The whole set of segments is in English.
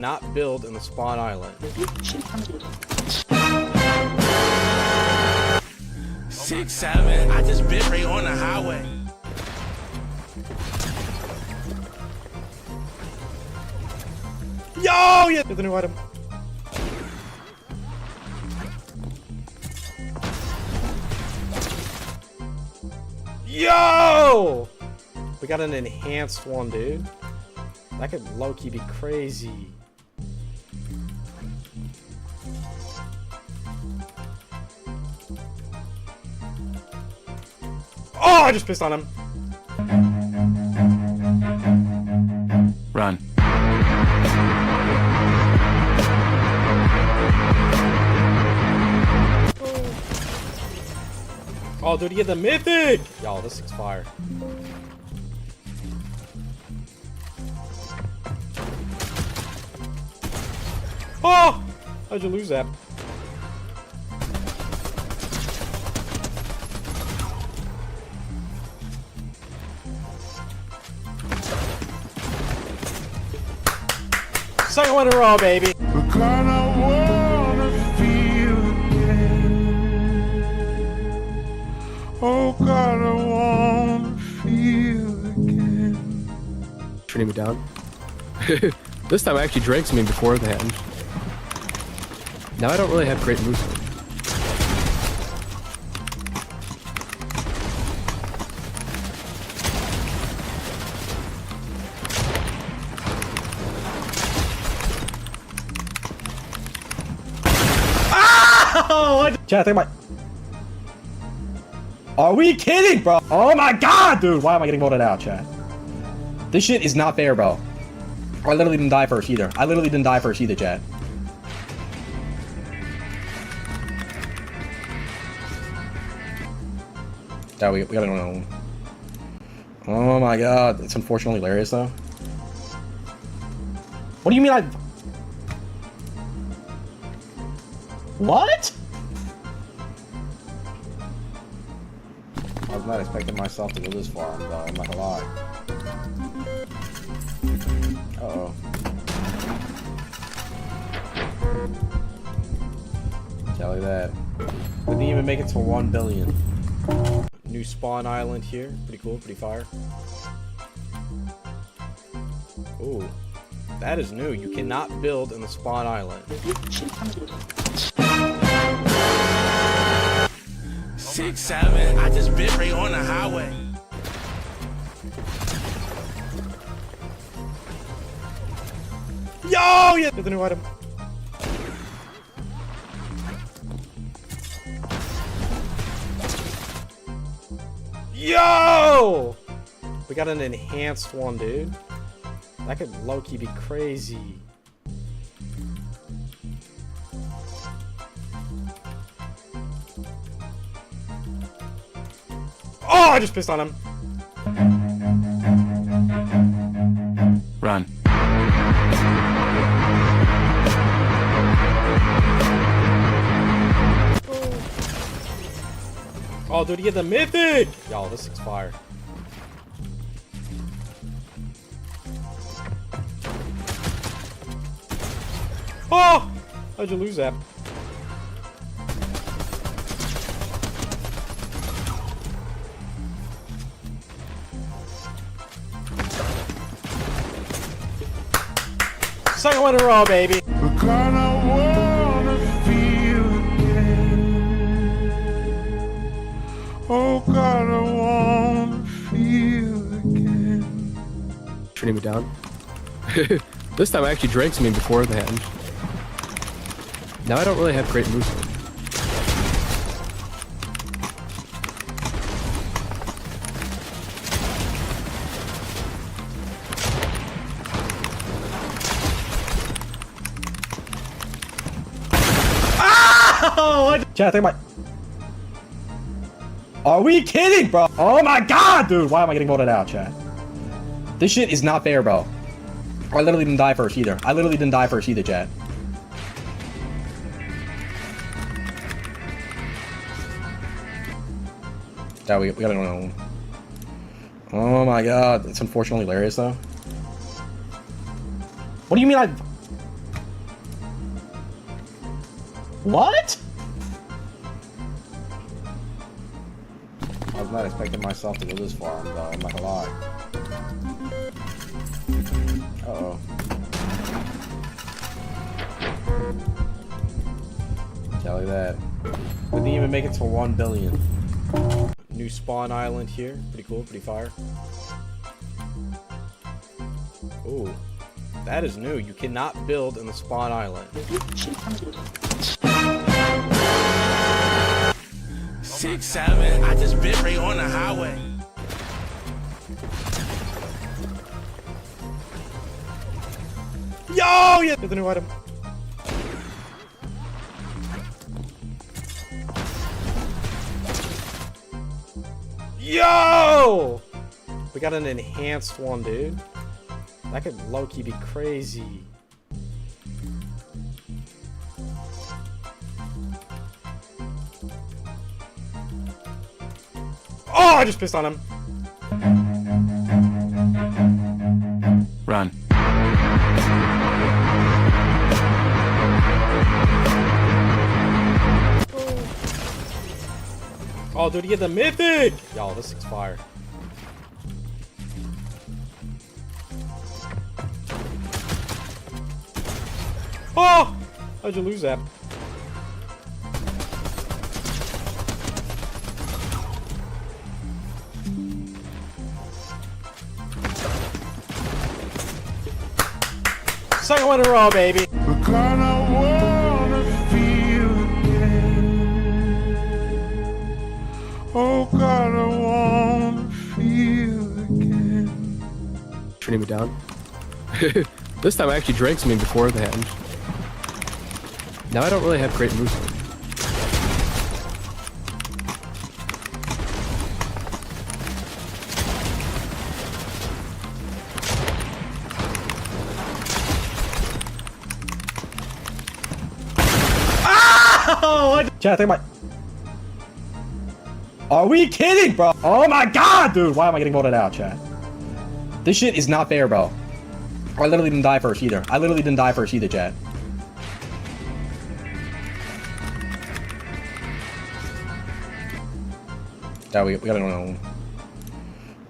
Not build in the spawn island. 6-7. I just bit right on the highway. Yo! Yeah, there's a new item. Yo! We got an enhanced one, dude. That could low-key be crazy. Oh, I just pissed on him. Run. Oh, dude, he get the mythic! Y'all, this thing's fire. Oh! How'd you lose that? Second one in a row, baby. Because I wanna feel again. Oh God, I wanna feel again. Shooting me down. This time I actually drank something before the hand. Now I don't really have great moves. Oh, chat, think about. Are we kidding, bro? Oh my god, dude! Why am I getting voted out, chat? This shit is not fair, bro. I literally didn't die first either. Chat. Yeah, we gotta know. Oh my god, it's unfortunately hilarious though. What do you mean I? What? I was not expecting myself to go this far, though. I'm not gonna lie. Uh-oh. Tell you that. Didn't even make it to 1 billion. New spawn island here. Pretty cool, pretty fire. Ooh. That is new. You cannot build in the spawn island. 6-7. I just bit right on the highway. Yo! Yeah, there's a new item. Yo! We got an enhanced one, dude. That could low-key be crazy. Oh, I just pissed on him. Run. Oh, dude, he get the mythic! Y'all, this thing's fire. Oh! How'd you lose that? Second one in a row, baby. Because I wanna feel again. Oh God, I wanna feel again. Shooting me down. This time I actually drank something before the hand. Now I don't really have great moves. Oh, chat, think about. Are we kidding, bro? Oh my god, dude! Why am I getting voted out, chat? This shit is not fair, bro. I literally didn't die first either. Chat. Yeah, we gotta know. Oh my god, it's unfortunately hilarious though. What do you mean I? What? I was not expecting myself to go this far, though. I'm not gonna lie. Uh-oh. Tell you that. We didn't even make it to 1 billion. New spawn island here. Pretty cool, pretty fire. Ooh. That is new. You cannot build in the spawn island. 6'7", I just bit right on the highway. Yo! Yeah! Get the new item. Yo! We got an enhanced one, dude. That could low-key be crazy. Oh, I just pissed on him. Run. Oh, dude, you get the mythic! Y'all, this thing's fire. Oh! How'd you lose that? Second one in a row, baby. Because I wanna feel again. Oh God, I wanna feel again. Shooting me down. This time I actually drank something before the hand. Now I don't really have great movement. Oh, Chat, think about. Are we kidding, bro? Oh my god, dude. Why am I getting voted out, chat? This shit is not fair, bro. I literally didn't die first either. Chat. Yeah, we gotta know.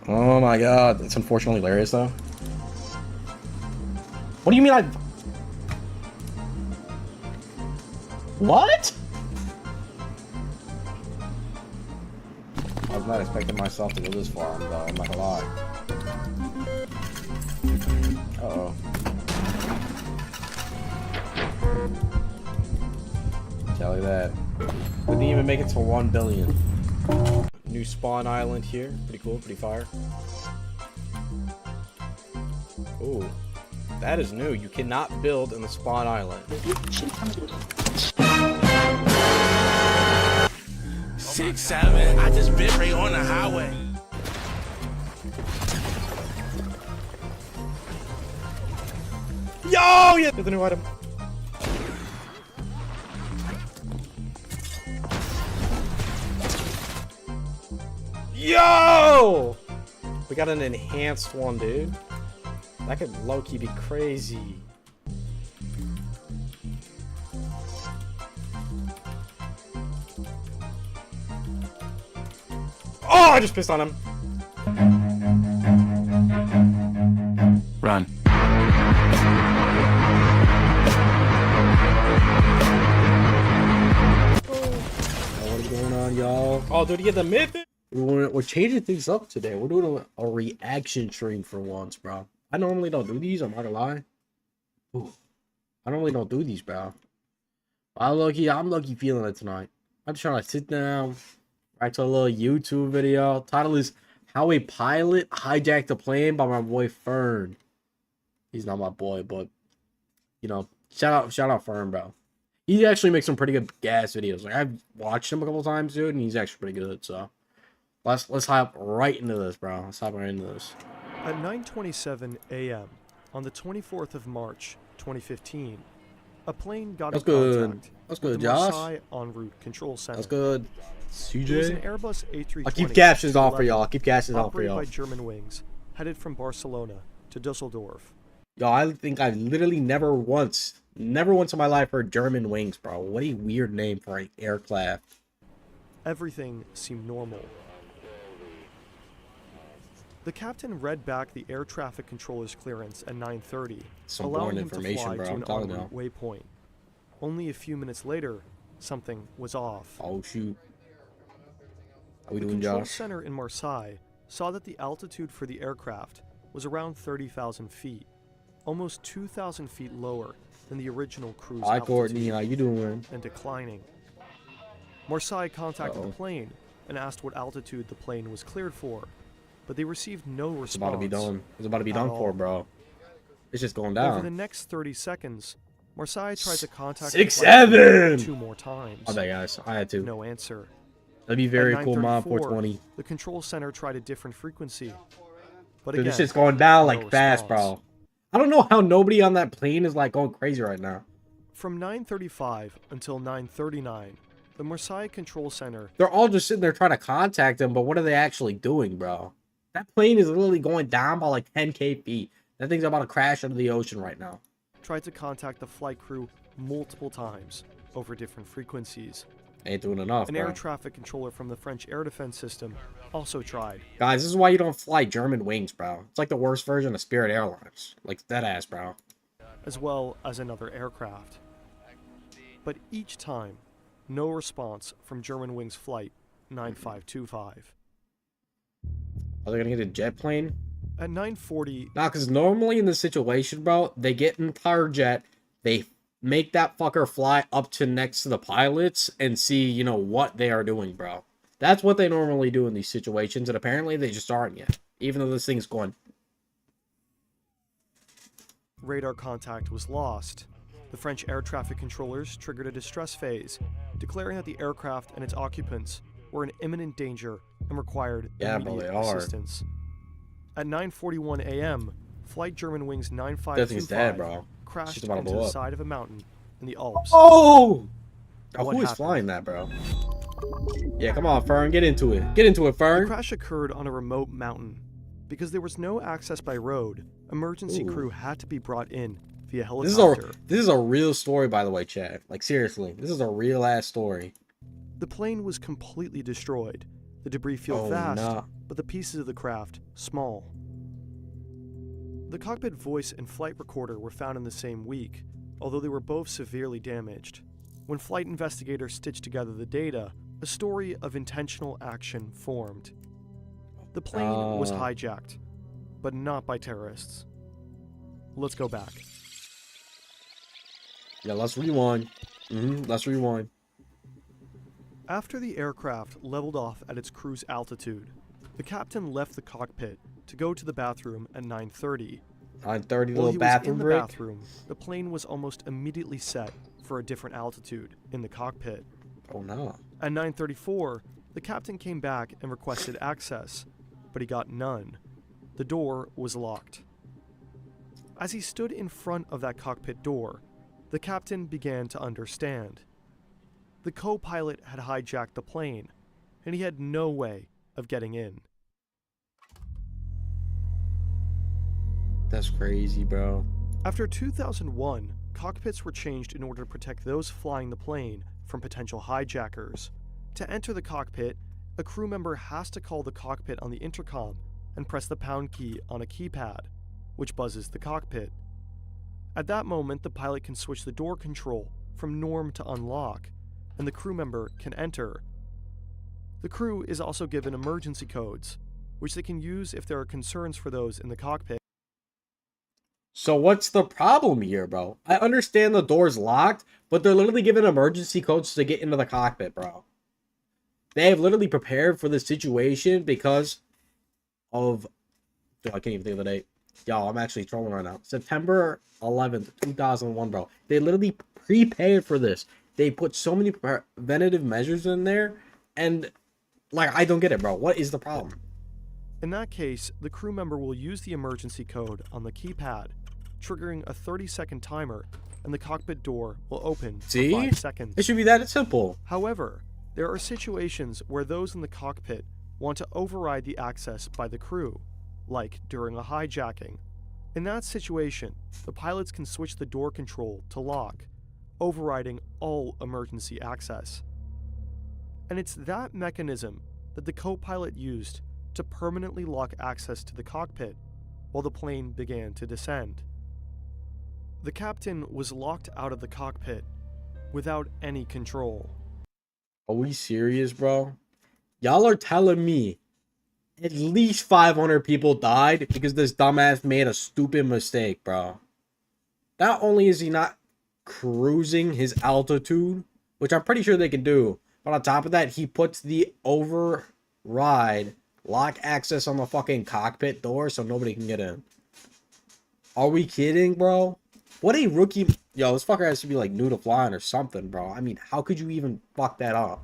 Oh my god. It's unfortunately hilarious, though. What do you mean I... What? I was not expecting myself to go this far, though. I'm not gonna lie. Uh-oh. Tell you that. We didn't even make it to 1 billion. New spawn island here. Pretty cool, pretty fire. Ooh. That is new. You cannot build in the spawn island. 6'7", I just bit right on the highway. Yo! Yeah! Get the new item. Yo! We got an enhanced one, dude. That could low-key be crazy. Oh, I just pissed on him. Run. What is going on, y'all? Oh, dude, you get the mythic? We're changing things up today. We're doing a reaction stream for once, bro. I normally don't do these, I'm not gonna lie. Ooh. I normally don't do these, bro. I'm lucky feeling it tonight. I'm just trying to sit down, write to a little YouTube video. Title is How a Pilot Hijacked a Plane by my boy Fern. He's not my boy, but you know, shout out Fern, bro. He actually makes some pretty good gas videos. Like I've watched him a couple times, dude, and he's actually pretty good. So let's hop right into this, bro. Let's hop right into this. At 9:27 a.m. on the 24th of March, 2015, a plane got in contact with the Josh. Marseille en route control center. That's good. It was an CJ. Airbus A320. I'll keep captions on for y'all. Keep captions on for operated y'all. by German wings, headed from Barcelona to Dusseldorf. Yo, I think I've literally never once in my life heard German wings, bro. What a weird name for an aircraft. Everything seemed normal. The captain read back the air traffic controller's clearance at 9:30, Some allowing boring him to information, fly bro. to I'm an telling en you. route waypoint. Only a few minutes later, something was off. Oh shoot. How we The doing, control Josh? center in Marseille saw that the altitude for the aircraft was around 30,000 feet, almost 2,000 feet lower than the original cruise Hi, altitude, Courtney. How you doing? and declining. Marseille contacted Uh-oh. the plane and asked what altitude the plane was cleared for, but they received no response. It's about to be done. It's about to be at done all. for, bro. It's just going Over the down. next 30 seconds, Marseille tried to contact 6-7. the flight 2 more times. My bad, guys. I had to. No answer. That'd be very At cool, Mom. 9:34, 420. The control center tried a different frequency. But Dude, again, this shit's going down no like fast, response. bro. I don't know how nobody on that plane is like going crazy right now. From 9:35 until 9:39, the Marseille control center They're all just sitting there trying to contact him, but what are they actually doing, bro? That plane is literally going down by like 10K feet. That thing's about to crash into the ocean right now. tried to contact the flight crew multiple times over different frequencies. Ain't doing enough, An bro. air traffic controller from the French air defense system also tried. Guys, this is why you don't fly German wings, bro. It's like the worst version of Spirit Airlines. Like, that ass, bro. As well as another aircraft. But each time, no response from Germanwings Flight 9525. Are they gonna get a jet plane? At 9:40, Nah, because normally in this situation, bro, they get in power jet, they make that fucker fly up to next to the pilots and see, you know, what they are doing, bro. That's what they normally do in these situations, and apparently they just aren't yet. Even though this thing's going. radar contact was lost. The French air traffic controllers triggered a distress phase, declaring that the aircraft and its occupants were in imminent danger and required Yeah, bro, immediate they are. assistance. At 9:41 a.m., Flight Germanwings That thing's dead, 9525 bro. crashed She's about to into blow the up. side of a mountain in the Alps. Oh! Oh, What who is happened? flying that, bro? Yeah, come on, Fern. Get into it. Get into it, The Fern. crash occurred on a remote mountain. Because there was no access by road, emergency Ooh. crew had to be brought in via This helicopter. is a real story, by the way, Chad. Like, seriously. This is a real ass story. The plane was completely destroyed. The debris field Oh, vast, nah. but the pieces of the craft small. The cockpit voice and flight recorder were found in the same week, although they were both severely damaged. When flight investigators stitched together the data, a story of intentional action formed. The plane was hijacked, but not by terrorists. Let's go back. Yeah, let's rewind. Let's rewind. After the aircraft leveled off at its cruise altitude, the captain left the cockpit to go to the bathroom at 9:30. 9:30, While little he bathroom was in the break. bathroom, the plane was almost immediately set for a different altitude in the cockpit. Oh, no. At 9:34, the captain came back and requested access, but he got none. The door was locked. As he stood in front of that cockpit door, the captain began to understand. The co-pilot had hijacked the plane, and he had no way of getting in. That's crazy, bro. After 2001, cockpits were changed in order to protect those flying the plane from potential hijackers. To enter the cockpit, a crew member has to call the cockpit on the intercom and press the pound key on a keypad, which buzzes the cockpit. At that moment, the pilot can switch the door control from norm to unlock, and the crew member can enter. The crew is also given emergency codes, which they can use if there are concerns for those in the cockpit. So what's the problem here, bro? I understand the door's locked, but they're literally giving emergency codes to get into the cockpit, bro. They have literally prepared for this situation because of... Dude, I can't even think of the date. Yo, I'm actually trolling right now. September 11th, 2001, bro. They literally prepared for this. They put so many preventative measures in there, and, like, I don't get it, bro. What is the problem? In that case, the crew member will use the emergency code on the keypad, triggering a 30-second timer, and the cockpit door will open See? for 5 seconds. It should be that simple. However, there are situations where those in the cockpit want to override the access by the crew, like during a hijacking, In that situation, the pilots can switch the door control to lock, overriding all emergency access. And it's that mechanism that the co-pilot used to permanently lock access to the cockpit while the plane began to descend. The captain was locked out of the cockpit without any control. Are we serious, bro? Y'all are telling me at least 500 people died because this dumbass made a stupid mistake, bro. Not only is he not cruising his altitude, which I'm pretty sure they can do, but on top of that, he puts the override lock access on the fucking cockpit door so nobody can get in. Are we kidding, bro? What a rookie. Yo, this fucker has to be like new to flying or something, bro. I mean, how could you even fuck that up?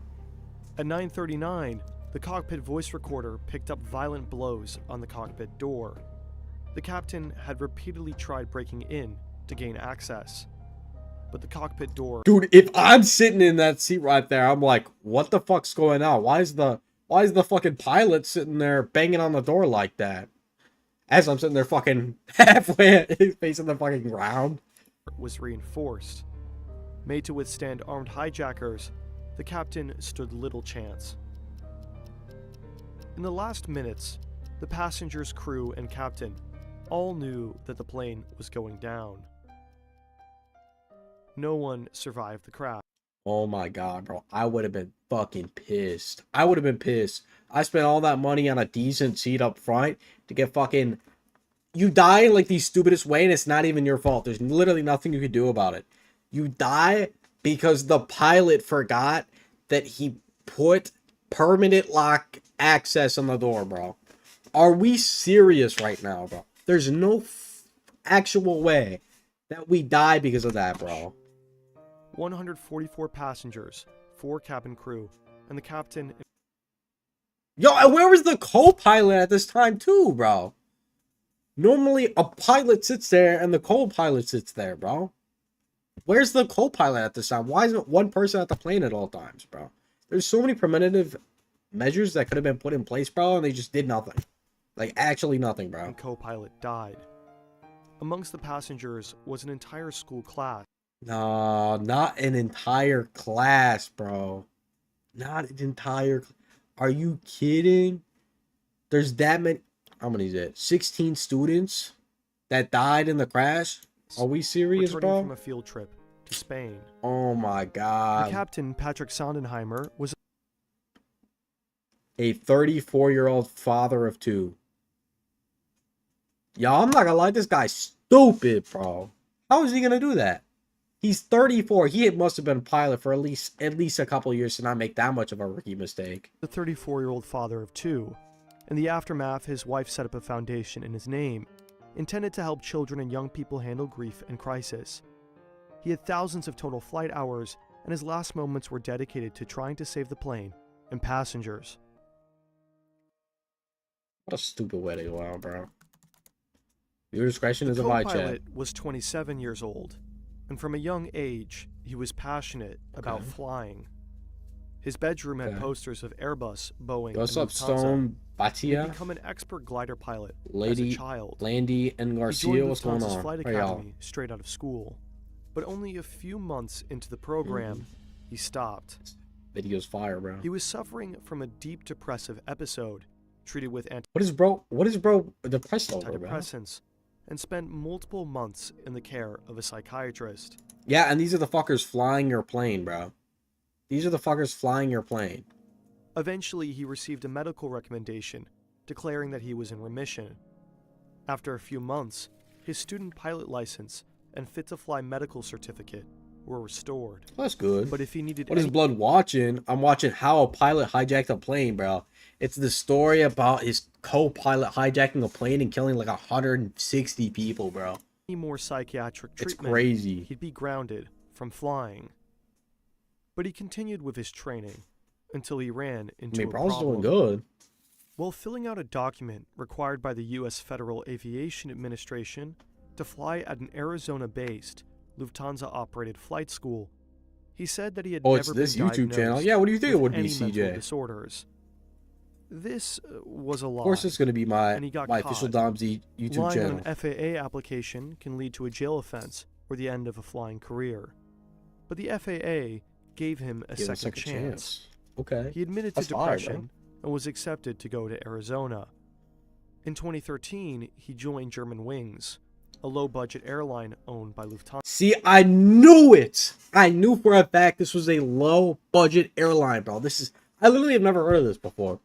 At 9:39, the cockpit voice recorder picked up violent blows on the cockpit door. The captain had repeatedly tried breaking in to gain access, but the cockpit door... Dude, if I'm sitting in that seat right there, I'm like, what the fuck's going on? Why is the fucking pilot sitting there banging on the door like that? As I'm sitting there fucking halfway facing the fucking ground. was reinforced. Made to withstand armed hijackers, the captain stood little chance. In the last minutes, the passengers, crew, and captain all knew that the plane was going down. No one survived the crash. Oh my god, bro. I would have been fucking pissed. I would have been pissed. I spent all that money on a decent seat up front to get fucking... You die in like the stupidest way and it's not even your fault. There's literally nothing you can do about it. You die because the pilot forgot that he put permanent lock access on the door, bro. Are we serious right now, bro? There's no actual way that we die because of that, bro. 144 passengers, 4 cabin crew, and the captain... Yo, and where was the co-pilot at this time too, bro? Normally, a pilot sits there and the co-pilot sits there, bro. Where's the co-pilot at this time? Why isn't one person at the plane at all times, bro? There's so many preventative measures that could have been put in place, bro, and they just did nothing. Like, actually nothing, bro. and co-pilot died. Amongst the passengers was an entire school class. No, not an entire class, bro. Not an entire... Are you kidding? There's that many... How many is it? 16 students that died in the crash? Are we serious, returning bro? from a field trip to Spain. Oh my The god. captain, Patrick Sondenheimer, was A 34-year-old father of 2. Y'all, I'm not gonna lie, this guy's stupid, bro. How is he gonna do that? He's 34. He must have been a pilot for at least a couple years to not make that much of a rookie mistake. the 34-year-old father of 2. In the aftermath, his wife set up a foundation in his name, intended to help children and young people handle grief and crisis. He had thousands of total flight hours, and his last moments were dedicated to trying to save the plane and passengers. What a stupid way to go out, bro. Your discretion is The in my chat. co-pilot was 27 years old, and from a young age, he was passionate about Okay. flying. His bedroom had Okay. posters of Airbus, Boeing, Yo, what's and up, Lufthansa. Stone, He had Batia, become an expert glider pilot as Lady, a child. Landy, and He Garcia? joined What's going Lufthansa's on? flight How y'all? academy straight out of school, but only a few months into the program, he stopped. Video's fire, bro. He was suffering from a deep depressive episode, treated with What is bro depressed over, bro? antidepressants, and spent multiple months in the care of a psychiatrist. Yeah, and these are the fuckers flying your plane, bro. These are the fuckers flying your plane. Eventually, he received a medical recommendation declaring that he was in remission. After a few months, his student pilot license and fit-to-fly medical certificate were restored. That's good. But if he needed What is any Blood watching? I'm watching how a pilot hijacked a plane, bro. It's the story about his co-pilot hijacking a plane and killing like 160 people, bro. more psychiatric It's treatment, crazy. he'd be grounded from flying. But he continued with his training until he ran I into mean, a bro's problem. doing good. While filling out a document required by the U.S. Federal Aviation Administration to fly at an Arizona-based, Lufthansa-operated flight school, he said that he had Oh, never it's this been YouTube channel. diagnosed Yeah, what do you think it with would be, any mental CJ? disorders. This was a lie. Of course, it's gonna be my and he got official caught. Domsy YouTube Lying channel. on an FAA application can lead to a jail offense or the end of a flying career. But the FAA gave him a Give it second chance. Okay. He admitted That's to fire, bro. depression and was accepted to go to Arizona. In 2013, he joined Germanwings, a low-budget airline owned by Lufthansa. See, I knew it. I knew for a fact this was a low-budget airline, bro. I literally have never heard of this before.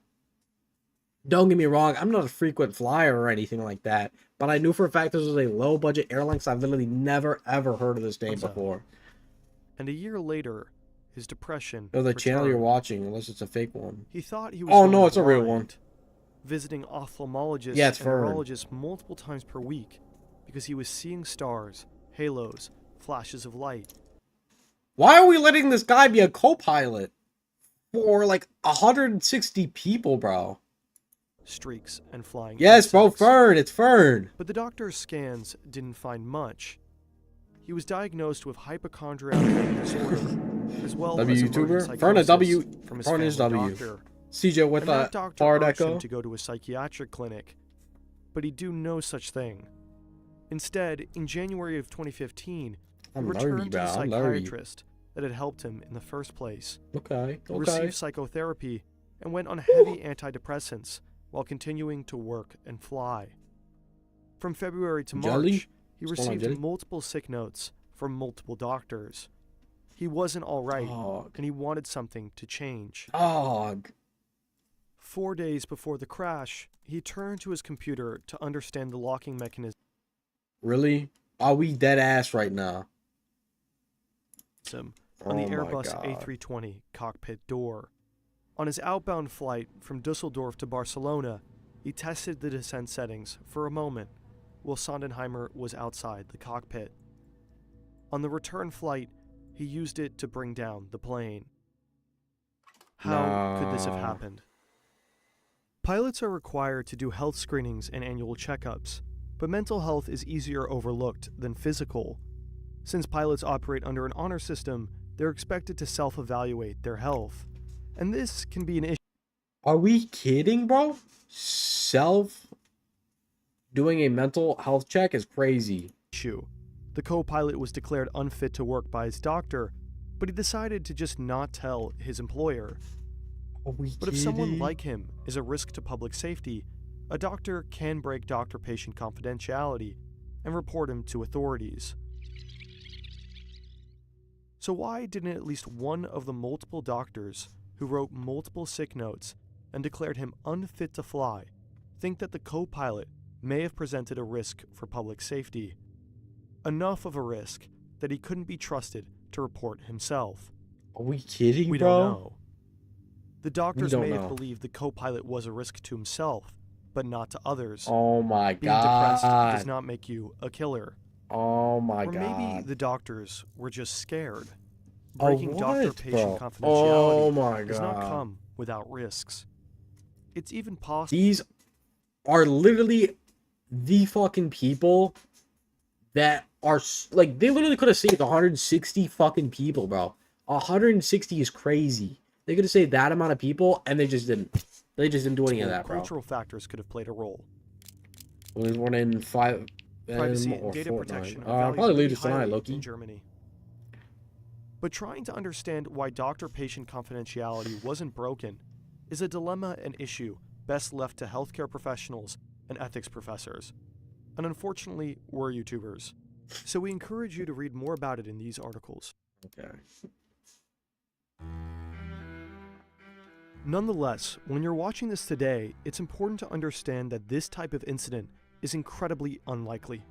Don't get me wrong, I'm not a frequent flyer or anything like that, but I knew for a fact this was a low-budget airline because I've literally never, ever heard of this name before. And a year later, his depression Or the channel you're returned. watching, unless it's a fake one. He thought he was Oh, going no, it's a real blind, one. visiting ophthalmologists Yeah, it's and Fern. neurologists multiple times per week because he was seeing stars, halos, flashes of light. Why are we letting this guy be a co-pilot for like 160 people, bro? Streaks and flying Yes, bro, insects. Fern. It's Fern. But the doctor's scans didn't find much. He was diagnosed with hypochondriac disorder, as well W as YouTuber? emergent Fern is W. psychosis from his Fern is family W. doctor. CJ with And a that doctor hard urged him echo. to go to a psychiatric clinic, but he'd do no such thing. Instead, in January of 2015, he I'm returned nerdy, to the bro. I'm nerdy. psychiatrist that had helped him in the first place. Okay. He Okay. received psychotherapy and went on heavy antidepressants while continuing to work and fly. From February to Jelly? March, he What's going on, received Jelly? multiple sick notes from multiple doctors. He wasn't all right, Dog. and he wanted something to change. Dog. 4 days before the crash, he turned to his computer to understand the locking mechanism Really? Are we dead ass right now? on Oh the my Airbus God. A320 cockpit door. On his outbound flight from Dusseldorf to Barcelona, he tested the descent settings for a moment while Sondenheimer was outside the cockpit. On the return flight, he used it to bring down the plane. How could this have No. happened? Pilots are required to do health screenings and annual checkups, but mental health is easier overlooked than physical. Since pilots operate under an honor system, they're expected to self-evaluate their health, and this can be an issue. Are we kidding, bro? Doing a mental health check is crazy. The co-pilot was declared unfit to work by his doctor, but he decided to just not tell his employer. Are we But if kidding? someone like him is a risk to public safety, a doctor can break doctor-patient confidentiality and report him to authorities. So why didn't at least one of the multiple doctors who wrote multiple sick notes and declared him unfit to fly think that the co-pilot may have presented a risk for public safety? Enough of a risk that he couldn't be trusted to report himself. Are we kidding, We bro? don't know. The doctors don't may know. have believed the co-pilot was a risk to himself, but not to others. Oh my Being depressed does God. not make you a killer. Oh my Or maybe God. the doctors were just scared. Oh, Breaking what, doctor-patient bro? confidentiality Oh my does not God. come without risks. It's even possible. These are literally the fucking people that are like, they literally could have saved 160 fucking people, bro. 160 is crazy. They could have saved that amount of people, and they just didn't. They just didn't do any of that, bro. Cultural factors could have played a role. Well, there's one in Privacy or and data Fortnite. protection I'll are valued probably really leave this tonight, highly Loki. in Germany. But trying to understand why doctor-patient confidentiality wasn't broken is a dilemma and issue best left to healthcare professionals and ethics professors. And unfortunately, we're YouTubers. So we encourage you to read more about it in these articles. Okay. Nonetheless, when you're watching this today, it's important to understand that this type of incident is incredibly unlikely.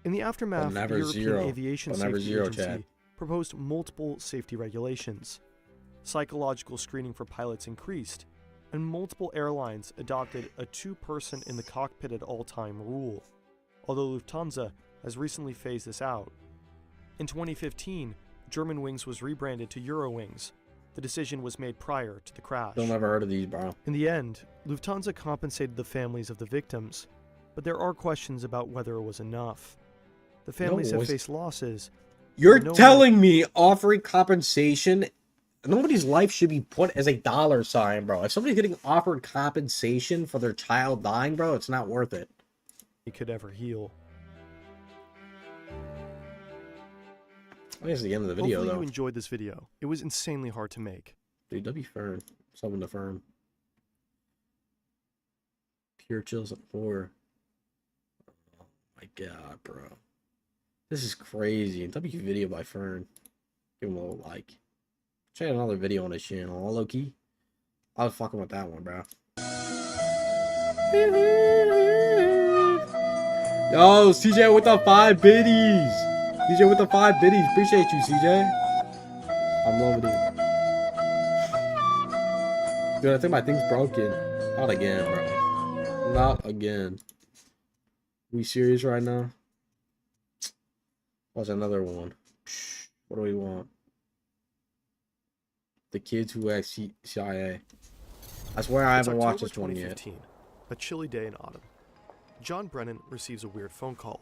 In the aftermath, the never European zero. Aviation But never Safety zero, Agency Chad. proposed multiple safety regulations. Psychological screening for pilots increased, and multiple airlines adopted a two-person in the cockpit at all time rule, although Lufthansa has recently phased this out. In 2015, Germanwings was rebranded to Eurowings. The decision was made prior to the crash. Still never heard of these, bro. In the end, Lufthansa compensated the families of the victims, but there are questions about whether it was enough. The families have it's- faced losses. You're No telling me offering compensation nobody's life should be put as a dollar sign, bro. If somebody's getting offered compensation for their child dying, bro, it's not worth it. he could ever heal. I think it's the end of the video, Hopefully though. you enjoyed this video. It was insanely hard to make. Dude, W Fern. Summon the Fern. Pure chills at 4. Oh my god, bro. This is crazy. W video by Fern. Give him a little like. Check out another video on his channel. All low key. I was fucking with that one, bro. Yo, CJ with the 5 biddies. CJ with the 5 biddies. Appreciate you, CJ. I'm loving it. Dude, I think my thing's broken. Not again, bro. Not again. We serious right now? What's another one? What do we want? The kids who act CIA. I swear I haven't watched this one yet. 2015, a chilly day in autumn. John Brennan receives a weird phone call.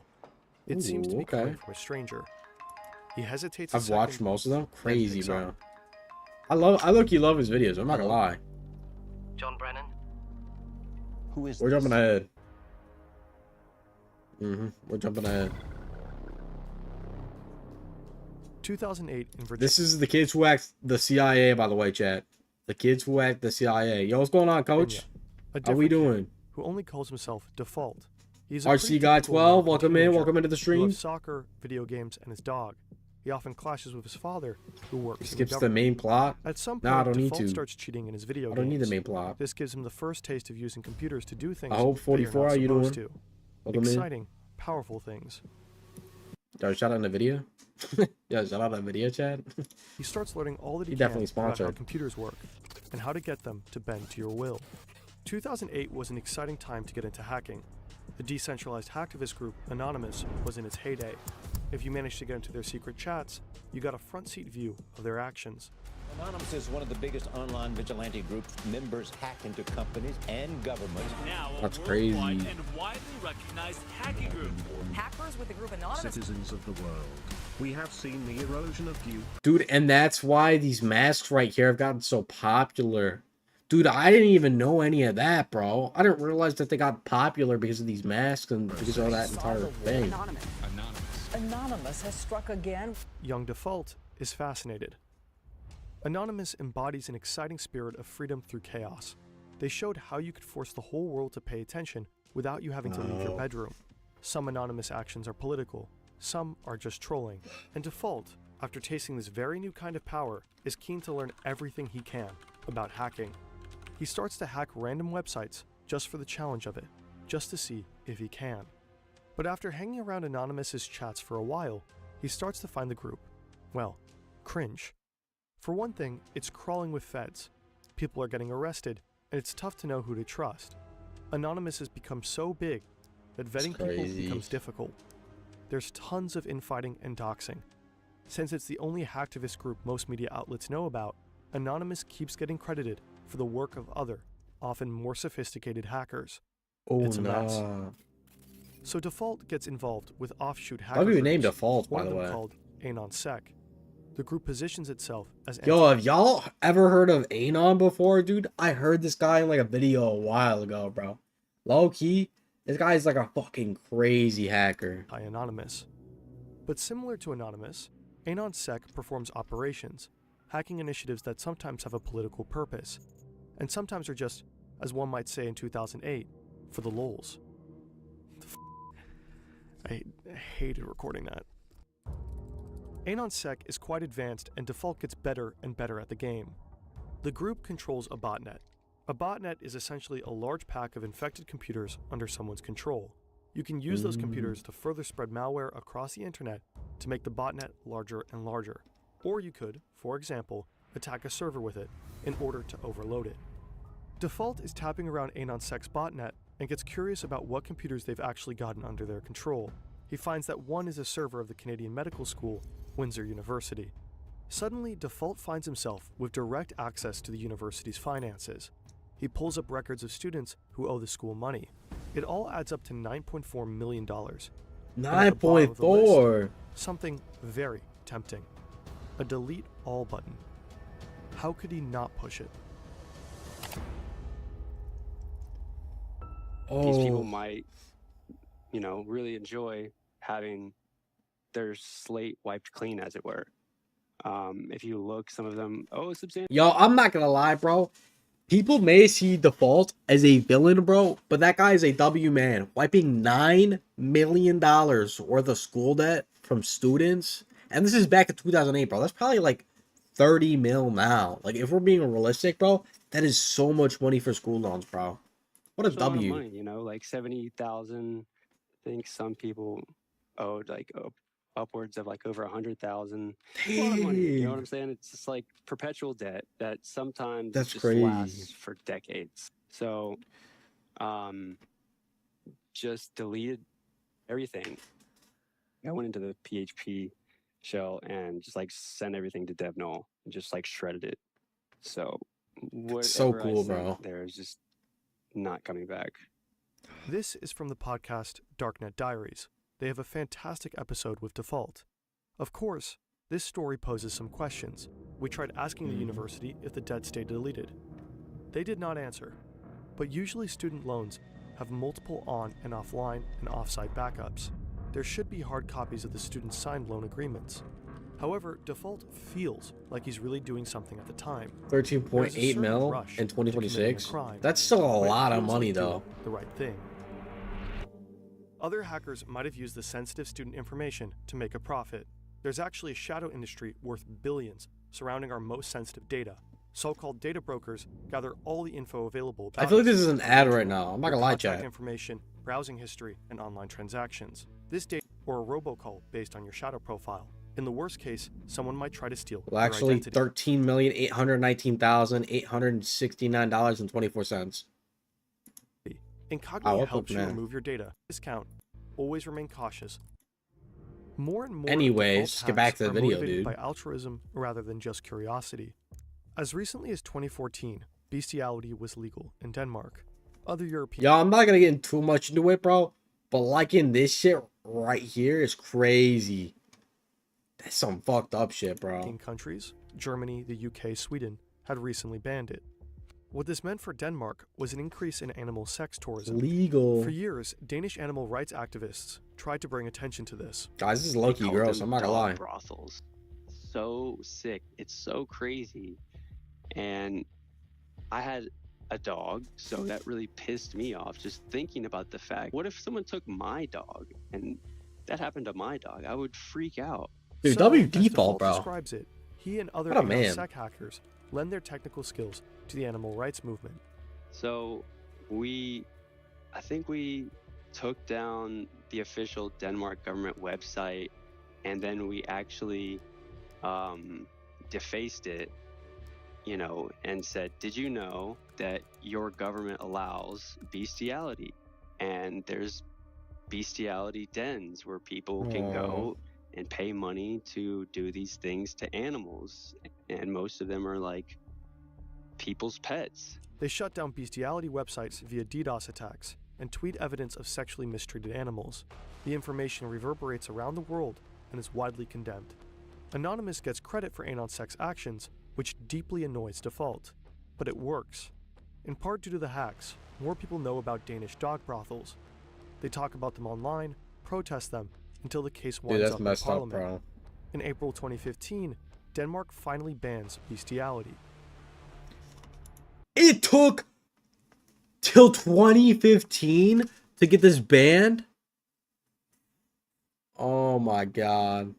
It seems to be okay. coming from a stranger. He hesitates. I've watched most of them. Crazy, picks bro. up. I low-key love his videos. I'm not gonna lie. John Brennan? Who is We're this? jumping ahead. We're jumping ahead. 2008 in Virginia. This is the kids who act the CIA, by the way, chat. The kids who act the CIA. Yo, what's going on, coach? A How we different kid doing? Who only calls himself Default. He's a RC Guy pretty 12, typical welcome in. teenager Welcome into the who stream. loves soccer, video games, and his dog. He often clashes with his father, who works in Skips the government. main plot. At some point, Nah, I don't need Default to. starts cheating in his video I games. don't need the main plot. This gives him the first taste of using computers to do things I hope that 44, you're how not you supposed doing? to. Welcome in. Exciting, powerful things. Yo, shout out in the video. Yo, shout out in the video, chat. He starts learning all that he, He can definitely about how sponsored. computers work and how to get them to bend to your will. 2008 was an exciting time to get into hacking. The decentralized hacktivist group Anonymous was in its heyday. If you managed to get into their secret chats, you got a front seat view of their actions. Anonymous is one of the biggest online vigilante groups. Members hack into companies and governments. Now a That's worldwide crazy. and widely recognized hacking group. Hackers with the group Anonymous. Citizens of the world, we have seen the erosion of due. Dude, and that's why these masks right here have gotten so popular. Dude, I didn't even know any of that, bro. I didn't realize that they got popular because of these masks and because of that entire thing. Anonymous has struck again. Young Default is fascinated. Anonymous embodies an exciting spirit of freedom through chaos. They showed how you could force the whole world to pay attention without you having to leave your bedroom. Some Anonymous actions are political, some are just trolling. And Default, after tasting this very new kind of power, is keen to learn everything he can about hacking. He starts to hack random websites just for the challenge of it, just to see if he can. But after hanging around Anonymous's chats for a while, he starts to find the group, well, cringe. For one thing, it's crawling with feds. People are getting arrested, and it's tough to know who to trust. Anonymous has become so big that vetting people crazy. becomes difficult. There's tons of infighting and doxing. Since it's the only hacktivist group most media outlets know about, Anonymous keeps getting credited for the work of other, often more sophisticated hackers. Oh, It's a mess. nah. So Default gets involved with offshoot hacker That'd be named groups, Default, by one of the them way. called AnonSec. The group positions itself as Yo, have y'all ever heard of Anon before, dude? I heard this guy in like a video a while ago, bro. Low key, this guy's like a fucking crazy hacker. anti-Anonymous. But similar to Anonymous, AnonSec performs operations, hacking initiatives that sometimes have a political purpose, and sometimes are just, as one might say in 2008, for the lols. I hated recording that. AnonSec is quite advanced, and Default gets better and better at the game. The group controls a botnet. A botnet is essentially a large pack of infected computers under someone's control. You can use those computers to further spread malware across the internet to make the botnet larger and larger. Or you could, for example, attack a server with it in order to overload it. Default is tapping around AnonSec's botnet and gets curious about what computers they've actually gotten under their control. He finds that one is a server of the Canadian Medical School, Windsor University. Suddenly, Default finds himself with direct access to the university's finances. He pulls up records of students who owe the school money. It all adds up to $9.4 million. 9.4. Something very tempting. A delete all button. How could he not push it? These people Oh, might, you know, really enjoy having their slate wiped clean, as it were. If you look, some of them, substantial. yo, I'm not gonna lie, bro. People may see Default as a villain, bro, but that guy is a W man. Wiping $9 million worth of school debt from students. And this is back in 2008, bro. That's probably like 30 mil now. Like, if we're being realistic, bro, that is so much money for school loans, bro. What a It's a lot of W. money, you know, like 70,000. I think some people owed like upwards of like over 100,000. A lot of money, you know what I'm saying? It's just like perpetual debt that sometimes That's just crazy. lasts for decades. So, just deleted everything. I went into the PHP shell and just like sent everything to dev null and just like shredded it. So, So whatever I cool, sent bro. there is just not coming back. This is from the podcast Darknet Diaries. They have a fantastic episode with Default. Of course, this story poses some questions. We tried asking the university if the debt stayed deleted. They did not answer, but usually student loans have multiple on and offline and offsite backups. There should be hard copies of the student's signed loan agreements. However, Default feels like he's really doing something at the time. 13.8 mil in 2026. That's still a lot of money, though. The right thing. Other hackers might have used the sensitive student information to make a profit. There's actually a shadow industry worth billions surrounding our most sensitive data. So-called data brokers gather all the info available about I feel like us. this is an ad right now. I'm not gonna lie, Contact chat. information, browsing history, and online transactions. This data or a robocall based on your shadow profile. In the worst case, someone might try to steal Well, your actually, identity. $13,819,869.24. Incognito what helps the you man? remove your data. Discount. Always remain cautious. More and more Anyways, default get back hacks to the are video, motivated dude. by altruism rather than just curiosity. As recently as 2014, bestiality was legal in Denmark. Other European Y'all, I'm not gonna get too much into it, bro. But liking this shit right here is crazy. That's some fucked up shit, bro. countries, Germany, the UK, Sweden, had recently banned it. What this meant for Denmark was an increase in animal sex tourism. Legal. For years, Danish animal rights activists tried to bring attention to this. Guys, this is low-key Called gross. them I'm not gonna lie. dog brothels. So sick. It's so crazy. And I had a dog, so that really pissed me off just thinking about the fact, what if someone took my dog and that happened to my dog? I would freak out. Dude, So, W as default, bro. describes it, he and other What a man. sec hackers lend their technical skills to the animal rights movement. So I think we took down the official Denmark government website, and then we actually defaced it, you know, and said, did you know that your government allows bestiality? And there's bestiality dens where people can go and pay money to do these things to animals. And most of them are like people's pets. They shut down bestiality websites via DDoS attacks and tweet evidence of sexually mistreated animals. The information reverberates around the world and is widely condemned. Anonymous gets credit for anon-sex actions, which deeply annoys Default. But it works. In part due to the hacks, more people know about Danish dog brothels. They talk about them online, protest them, until the case winds Dude, that's up in messed up, Parliament. bro. In April 2015, Denmark finally bans bestiality. It took till 2015 to get this banned? Oh my god.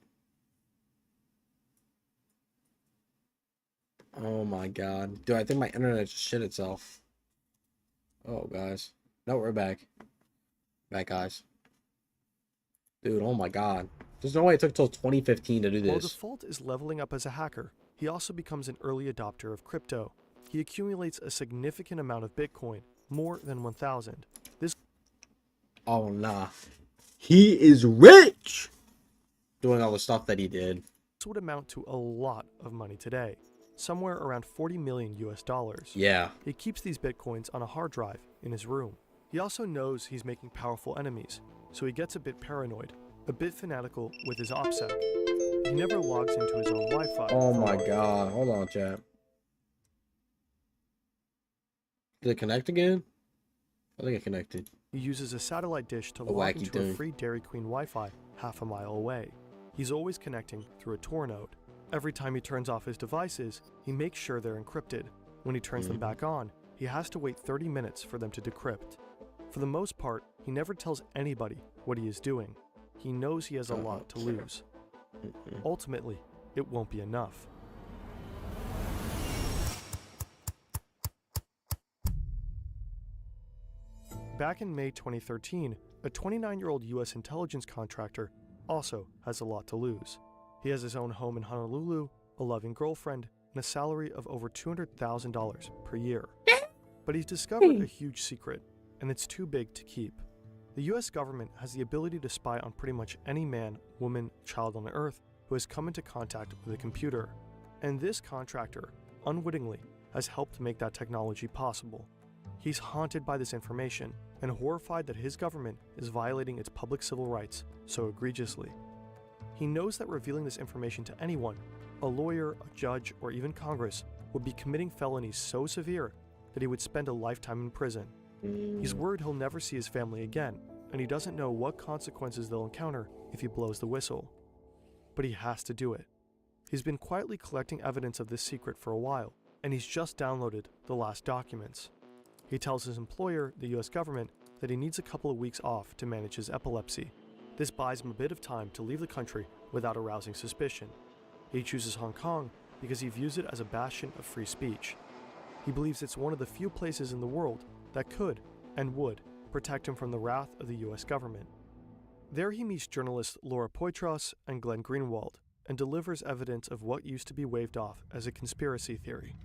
Oh my god. Dude, I think my internet just shit itself. Oh, guys. No, we're back. Back, guys. Dude, oh my god. There's no way it took till 2015 to do While this. Default is leveling up as a hacker, he also becomes an early adopter of crypto. He accumulates a significant amount of Bitcoin, more than 1,000. This Oh, nah. He is rich! Doing all the stuff that he did. would amount to a lot of money today, somewhere around 40 million US dollars. Yeah. He keeps these Bitcoins on a hard drive in his room. He also knows he's making powerful enemies, so he gets a bit paranoid, a bit fanatical with his OPSEC. He never logs into his own Wi-Fi. Oh my god. Hold on, chat. Did it connect again? I think it connected. He uses a satellite dish to A log wacky into a thing. free Dairy Queen Wi-Fi half a mile away. He's always connecting through a Tor node. Every time he turns off his devices, he makes sure they're encrypted. When he turns them back on, he has to wait 30 minutes for them to decrypt. For the most part, he never tells anybody what he is doing. He knows he has a lot to lose. Ultimately, it won't be enough. Back in May 2013, a 29-year-old US intelligence contractor also has a lot to lose. He has his own home in Honolulu, a loving girlfriend, and a salary of over $200,000 per year. But he's discovered a huge secret, and it's too big to keep. The US government has the ability to spy on pretty much any man, woman, child on Earth who has come into contact with a computer. And this contractor, unwittingly, has helped make that technology possible. He's haunted by this information and horrified that his government is violating its public civil rights so egregiously. He knows that revealing this information to anyone, a lawyer, a judge, or even Congress, would be committing felonies so severe that he would spend a lifetime in prison. He's worried he'll never see his family again, and he doesn't know what consequences they'll encounter if he blows the whistle. But he has to do it. He's been quietly collecting evidence of this secret for a while, and he's just downloaded the last documents. He tells his employer, the US government, that he needs a couple of weeks off to manage his epilepsy. This buys him a bit of time to leave the country without arousing suspicion. He chooses Hong Kong because he views it as a bastion of free speech. He believes it's one of the few places in the world that could and would protect him from the wrath of the US government. There he meets journalists Laura Poitras and Glenn Greenwald and delivers evidence of what used to be waved off as a conspiracy theory.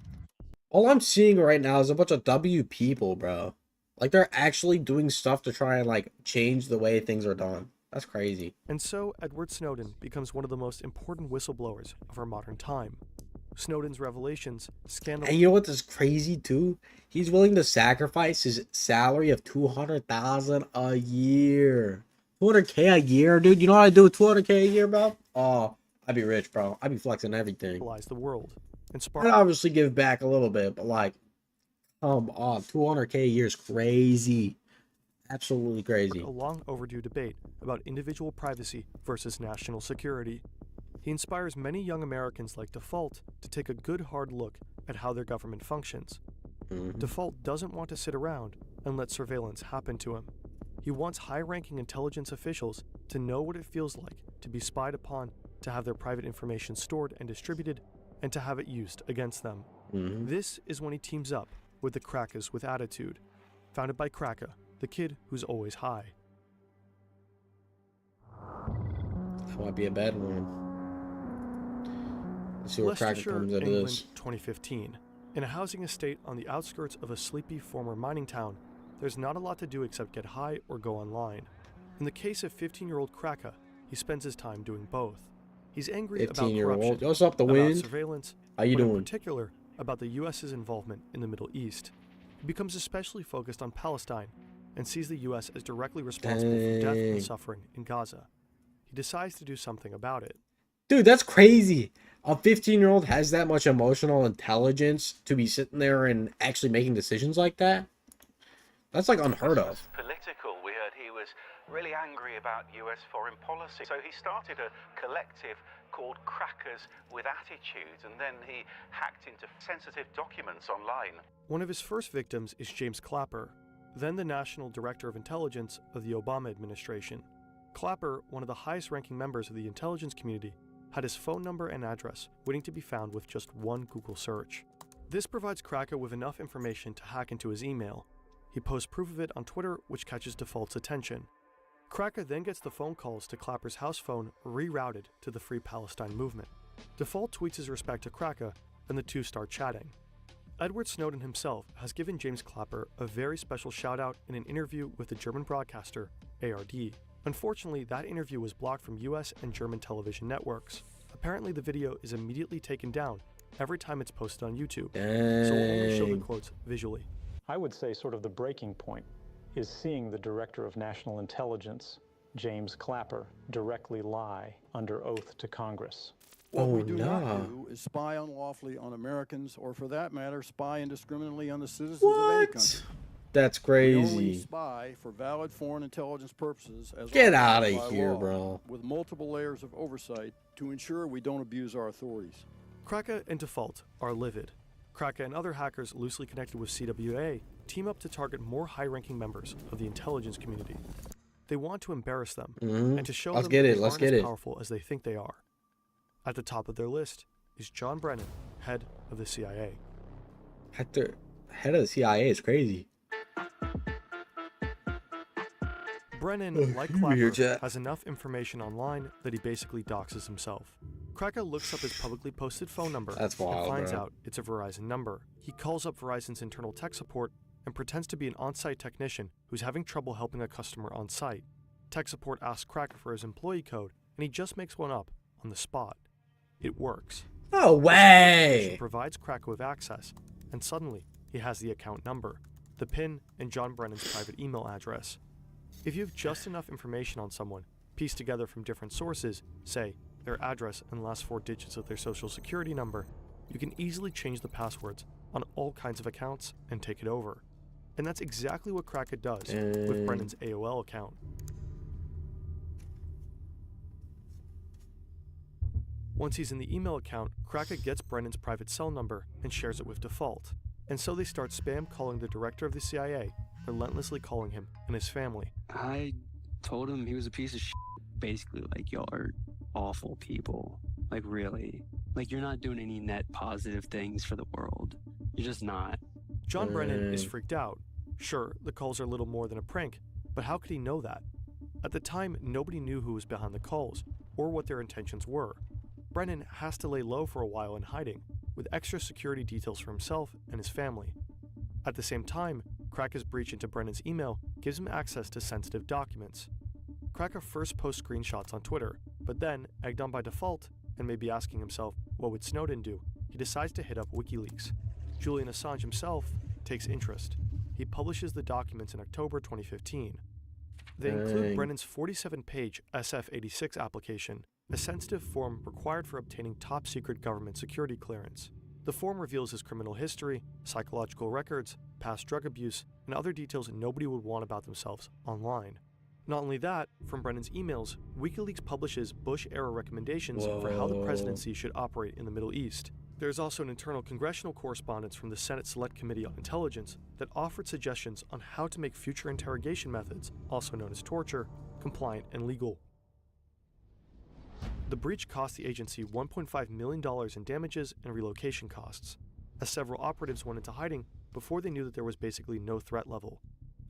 All I'm seeing right now is a bunch of W people, bro. Like, they're actually doing stuff to try and, like, change the way things are done. That's crazy. And so, Edward Snowden becomes one of the most important whistleblowers of our modern time. Snowden's revelations, scandal... And you know what's crazy, too? He's willing to sacrifice his salary of $200,000 a year. $200K a year, dude? You know what I do with $200K a year, bro? Oh, I'd be rich, bro. I'd be flexing everything. ...the world. And I'd obviously give back a little bit, but, like, come on. $200K a year is crazy. Absolutely crazy. A long overdue debate about individual privacy versus national security. He inspires many young Americans like Default to take a good hard look at how their government functions. Default doesn't want to sit around and let surveillance happen to him. He wants high-ranking intelligence officials to know what it feels like to be spied upon, to have their private information stored and distributed, and to have it used against them. This is when he teams up with the Crackers with Attitude, founded by Kraka, the kid who's always high. That might be a bad one. Let's see where Kraka comes into England, this. 2015. In a housing estate on the outskirts of a sleepy former mining town, there's not a lot to do except get high or go online. In the case of 15-year-old Kraka, he spends his time doing both. He's angry about corruption, what's up, the about wind? surveillance, How you but doing? in particular about the US's involvement in the Middle East. He becomes especially focused on Palestine and sees the US as directly responsible for death and suffering in Gaza. He decides to do something about it. Dude, that's crazy. A 15-year-old has that much emotional intelligence to be sitting there and actually making decisions like that? That's like unheard of. Political. We heard he was really angry about US foreign policy. So he started a collective called Crackers with Attitude, and then he hacked into sensitive documents online. One of his first victims is James Clapper, then the National Director of Intelligence of the Obama administration. Clapper, one of the highest-ranking members of the intelligence community, had his phone number and address waiting to be found with just one Google search. This provides Kraka with enough information to hack into his email. He posts proof of it on Twitter, which catches Default's attention. Kraka then gets the phone calls to Clapper's house phone rerouted to the Free Palestine movement. Default tweets his respect to Kraka, and the two start chatting. Edward Snowden himself has given James Clapper a very special shout-out in an interview with the German broadcaster ARD. Unfortunately, that interview was blocked from US and German television networks. Apparently, the video is immediately taken down every time it's posted on YouTube, so we'll only show the quotes visually. I would say sort of the breaking point is seeing the Director of National Intelligence, James Clapper, directly lie under oath to Congress. What we Oh, do nah. not do is spy unlawfully on Americans, or for that matter, spy indiscriminately on the citizens of any country. That's We only crazy. spy for valid foreign intelligence purposes, as Get authorized outta by here, law, bro. with multiple layers of oversight to ensure we don't abuse our authorities. Kraka and Default are livid. Kraka and other hackers loosely connected with CWA team up to target more high-ranking members of the intelligence community. They want to embarrass them and to show Let's them get they it, let's aren't get as it. powerful as they think they are. At the top of their list is John Brennan, head of the CIA. Head of the CIA is crazy. Brennan, like you hear, Clapper, Jack? has enough information online that he basically doxes himself. Kraka looks up his publicly posted phone number That's and wild, finds bro. out it's a Verizon number. He calls up Verizon's internal tech support and pretends to be an on-site technician who's having trouble helping a customer on site. Tech support asks Kraka for his employee code, and he just makes one up on the spot. It works. No He way! provides Kraka with access, and suddenly he has the account number, the PIN, and John Brennan's private email address. If you have just enough information on someone, pieced together from different sources, say their address and last 4 digits of their social security number, you can easily change the passwords on all kinds of accounts and take it over. And that's exactly what Kraka does with Brennan's AOL account. Once he's in the email account, Kraka gets Brennan's private cell number and shares it with Default. And so they start spam calling the director of the CIA, relentlessly calling him and his family. I told him he was a piece of shit. Basically, like, y'all are awful people. Like, really. Like, you're not doing any net positive things for the world. You're just not. John Brennan is freaked out. Sure, the calls are little more than a prank, but how could he know that? At the time, nobody knew who was behind the calls, or what their intentions were. Brennan has to lay low for a while in hiding, with extra security details for himself and his family. At the same time, Kraka's breach into Brennan's email gives him access to sensitive documents. Kraka first posts screenshots on Twitter, but then, egged on by Default, and maybe asking himself, what would Snowden do, he decides to hit up WikiLeaks. Julian Assange himself takes interest. He publishes the documents in October 2015. They include Brennan's 47-page SF-86 application, a sensitive form required for obtaining top-secret government security clearance. The form reveals his criminal history, psychological records, past drug abuse, and other details nobody would want about themselves online. Not only that, from Brennan's emails, WikiLeaks publishes Bush-era recommendations for how the presidency should operate in the Middle East. There is also an internal congressional correspondence from the Senate Select Committee on Intelligence that offered suggestions on how to make future interrogation methods, also known as torture, compliant and legal. The breach cost the agency $1.5 million in damages and relocation costs, as several operatives went into hiding before they knew that there was basically no threat level.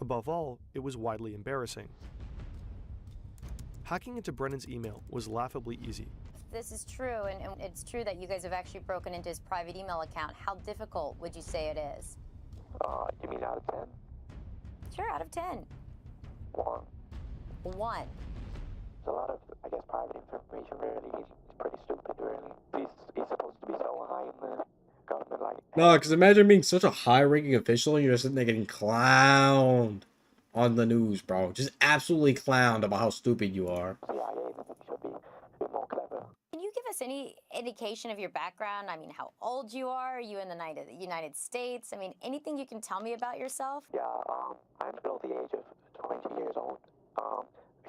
Above all, it was widely embarrassing. Hacking into Brennan's email was laughably easy. This is true, and it's true that you guys have actually broken into his private email account. How difficult would you say it is? You mean out of 10? Sure, out of 10. 1. 1. There's a lot of, I guess, private information, really. He's pretty stupid, really. He's supposed to be so high in the government, like... No, because imagine being such a high-ranking official and you're just sitting there getting clowned on the news, bro. Just absolutely clowned about how stupid you are. Can you give us any indication of your background? I mean, how old you are? Are you in the United States? I mean, anything you can tell me about yourself? Yeah, I'm below the age of 20 years old. I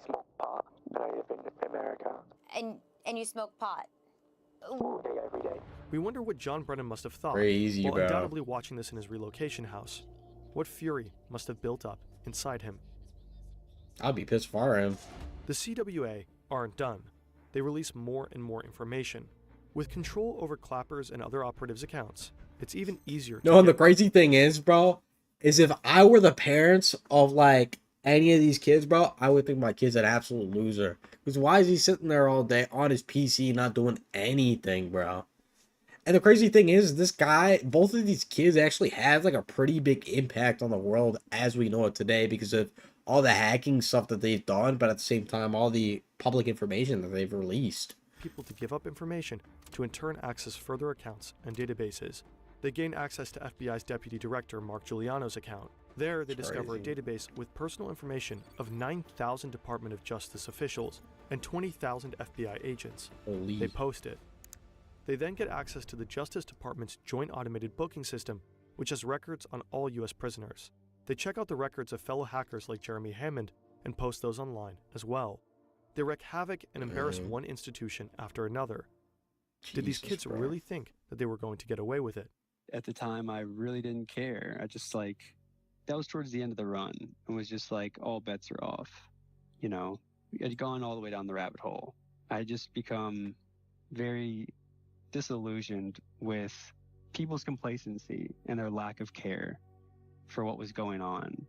smoke pot, and I live in America. And you smoke pot? All day, every day. We wonder what John Brennan must have thought Crazy, while bro. undoubtedly watching this in his relocation house. What fury must have built up inside him. I'd be pissed for him. The CWA aren't done. They release more and more information. With control over Clapper's and other operatives' accounts, it's even easier to No, and the get- crazy thing is, bro, is if I were the parents of, like, any of these kids, bro, I would think my kid's an absolute loser. Because why is he sitting there all day on his PC not doing anything, bro? And the crazy thing is, this guy, both of these kids actually have, like, a pretty big impact on the world as we know it today because of all the hacking stuff that they've done, but at the same time, all the public information that they've released. people to give up information to in turn access further accounts and databases. They gain access to FBI's Deputy Director Mark Giuliano's account. There, they discover a database with personal information of 9,000 Department of Justice officials and 20,000 FBI agents. Holy. They post it. They then get access to the Justice Department's Joint Automated Booking System, which has records on all U.S. prisoners. They check out the records of fellow hackers like Jeremy Hammond and post those online as well. They wreak havoc and embarrass one institution after another. Did these kids really think that they were going to get away with it? At the time, I really didn't care. I just that was towards the end of the run. It was just like, all bets are off. You know, I'd gone all the way down the rabbit hole. I just become very disillusioned with people's complacency and their lack of care for what was going on.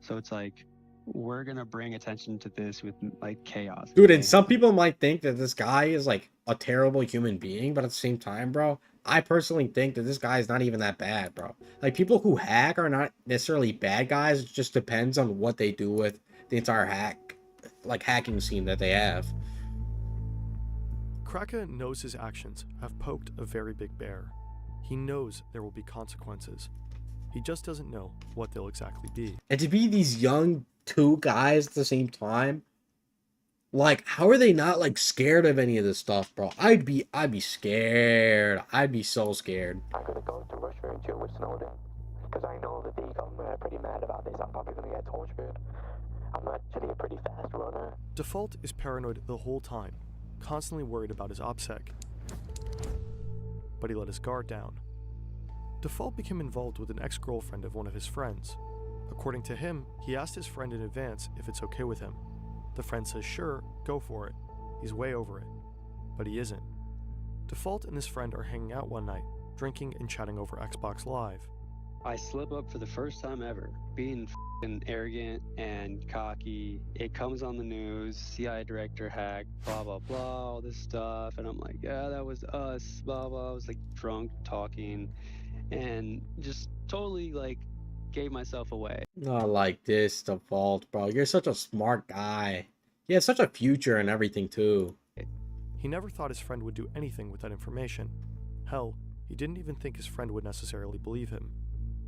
So it's like, we're going to bring attention to this with like chaos. Dude, and some people might think that this guy is like a terrible human being, but at the same time, bro, I personally think that this guy is not even that bad, bro. Like, people who hack are not necessarily bad guys. It just depends on what they do with the entire hacking scene that they have. Kraka knows his actions have poked a very big bear. He knows there will be consequences. He just doesn't know what they'll exactly be. And to be these young two guys at the same time, like, how are they not like scared of any of this stuff, bro? I'd be scared. I'd be so scared. I'm gonna go to Russia and chill with Snowden, because I know that they become pretty mad about this. I'm probably gonna get tortured. I'm actually a pretty fast runner. Default is paranoid the whole time, constantly worried about his OPSEC. But he let his guard down. Default became involved with an ex-girlfriend of one of his friends. According to him, he asked his friend in advance if it's okay with him. The friend says sure, go for it. He's way over it. But he isn't. Default and his friend are hanging out one night, drinking and chatting over Xbox Live. I slip up for the first time ever, being f***ing arrogant and cocky. It comes on the news, CIA director hacked, blah, blah, blah, all this stuff. And I'm like, yeah, that was us, blah, blah. I was like drunk, talking, and just totally like gave myself away. Not like this, Default, bro. You're such a smart guy. You have such a future and everything, too. He never thought his friend would do anything with that information. Hell, he didn't even think his friend would necessarily believe him.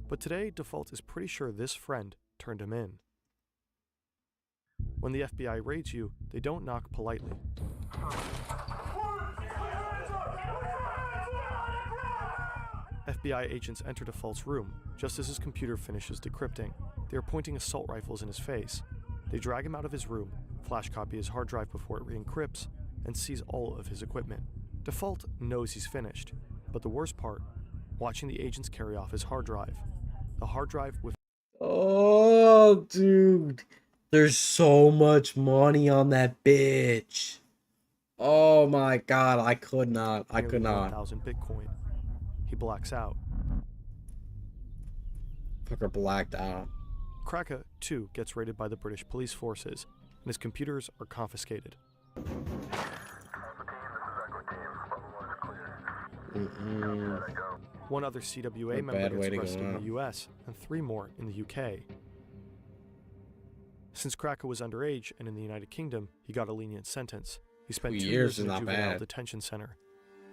But today, Default is pretty sure this friend turned him in. When the FBI raids you, they don't knock politely. FBI agents enter Default's room just as his computer finishes decrypting. They are pointing assault rifles in his face. They drag him out of his room, flash copy his hard drive before it re-encrypts, and seize all of his equipment. Default knows he's finished, but the worst part, watching the agents carry off his hard drive. The hard drive with... Oh, dude. There's so much money on that bitch. Oh my god, I could not. I could not. 1,000 Bitcoin. He blacks out. Fucker blacked out. Kraka, too, gets raided by the British police forces, and his computers are confiscated. One other CWA member gets arrested in the US, and 3 more in the UK. Since Kraka was underage and in the United Kingdom, he got a lenient sentence. He spent 2 years in a juvenile detention center.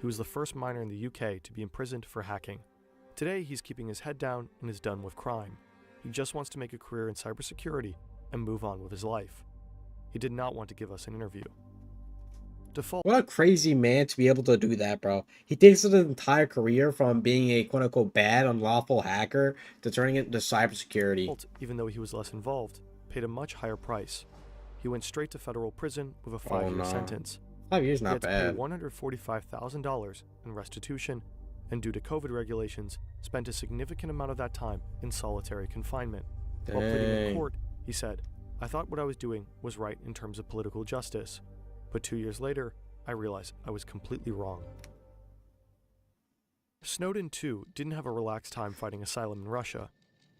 He was the first minor in the UK to be imprisoned for hacking. Today, he's keeping his head down and is done with crime. He just wants to make a career in cybersecurity and move on with his life. He did not want to give us an interview. Default. What a crazy man to be able to do that, bro. He takes his entire career from being a quote-unquote bad, unlawful hacker to turning it into cybersecurity. Even though he was less involved, paid a much higher price. He went straight to federal prison with a 5-year sentence. 5 years not bad. He had bad. to pay $145,000 in restitution, and due to COVID regulations, spent a significant amount of that time in solitary confinement. While pleading in court, he said, "I thought what I was doing was right in terms of political justice. But 2 years later, I realized I was completely wrong." Snowden, too, didn't have a relaxed time fighting asylum in Russia.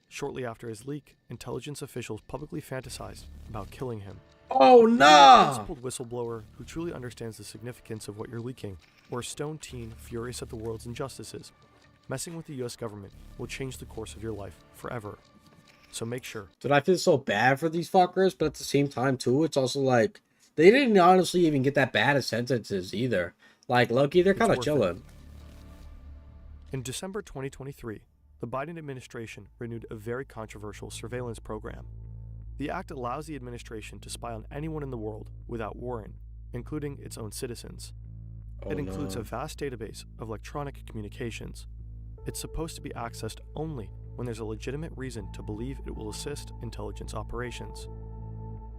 Shortly after his leak, intelligence officials publicly fantasized about killing him. Oh, no! A principled whistleblower who truly understands the significance of what you're leaking, or a stone teen furious at the world's injustices. Messing with the US government will change the course of your life forever. So make sure. Dude, I feel so bad for these fuckers, but at the same time, too, it's also like, they didn't honestly even get that bad of sentences either. Like, low-key, they're kind of chilling. In December 2023, the Biden administration renewed a very controversial surveillance program. The act allows the administration to spy on anyone in the world without warrant, including its own citizens. It includes a vast database of electronic communications. It's supposed to be accessed only when there's a legitimate reason to believe it will assist intelligence operations.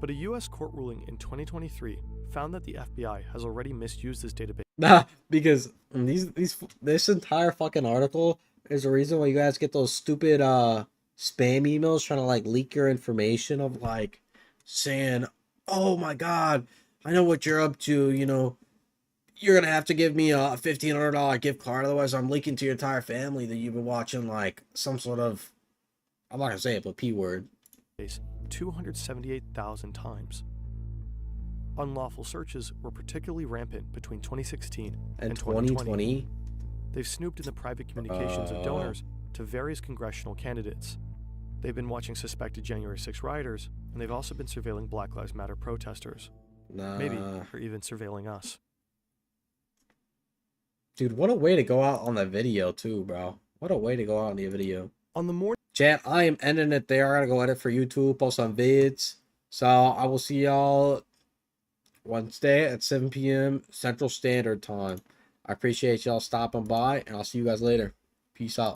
But a U.S. court ruling in 2023 found that the FBI has already misused this database. Nah, because this entire fucking article is the reason why you guys get those stupid spam emails trying to like leak your information of like saying, oh my god, I know what you're up to, you know, you're gonna have to give me a $1,500 gift card, otherwise I'm leaking to your entire family that you've been watching like some sort of, I'm not gonna say it, but P word. 278,000 times. Unlawful searches were particularly rampant between 2016 and 2020. They've snooped in the private communications of donors to various congressional candidates. They've been watching suspected January 6 rioters, and they've also been surveilling Black Lives Matter protesters. Maybe they're even surveilling us. Dude, what a way to go out on the video too, bro. What a way to go out on the video. On the morning, chat, I am ending it there. I gotta go edit for YouTube, post some vids. So I will see y'all Wednesday at 7 p.m. Central Standard Time. I appreciate y'all stopping by, and I'll see you guys later. Peace out.